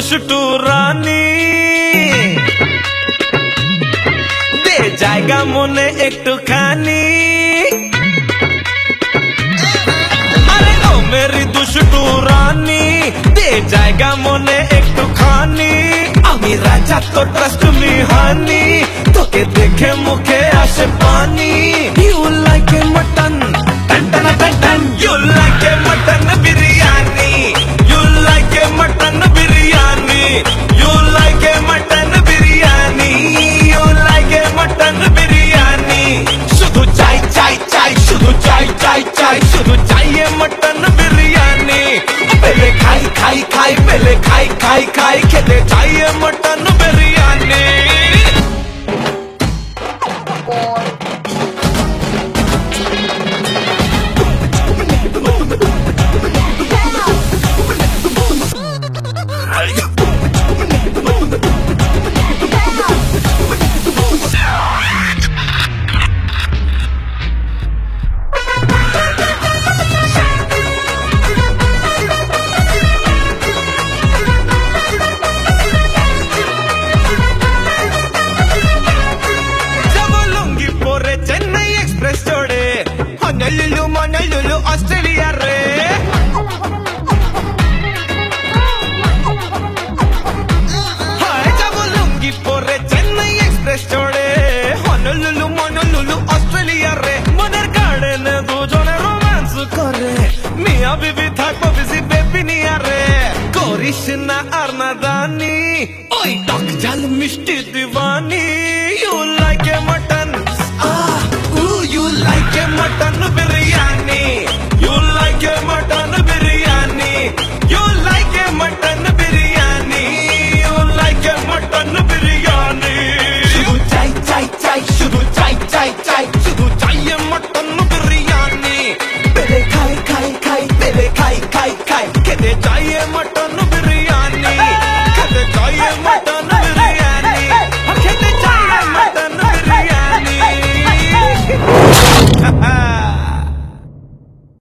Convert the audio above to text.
দুষ্টু রানী দে জায়গা মনে একটুখানি আরে ও মেরি দুষ্টু রানী দে জায়গা মনে একটুখানি আমি রাজা তো ট্রাস্ট মি হানি তোকে দেখে মুখে আসে পানি you like a mutton ton ton ton ton you like a mutton biryani you like a mutton biryani you like a mutton biryani you like a mutton biryani শুধু চাই চাই চাই শুধু চাই চাই চাই শুধু চাই এ মটন বিরিয়ানি पहले खाई खाई खाई पहले खाई खाई खाई खेते चाहिए mutton biryani Honolulu, Australia re Hai jab lungi pore Chennai Express chode Honolulu, Australia re Mother garden dujone romance kore Mia bibi thakbo busy baby niya re Korish na arnadani Oi tok jal mishti diwani You like a mutton you like a mutton biryani You like a mutton biryani You like a mutton biryani You like a mutton biryani Shudu chai chai chai Shudu chai chai chai Shudu chai a mutton biryani Pele khai khai khai Pele khai khai khai Kede chai a mutton biryani Kede chai a mutton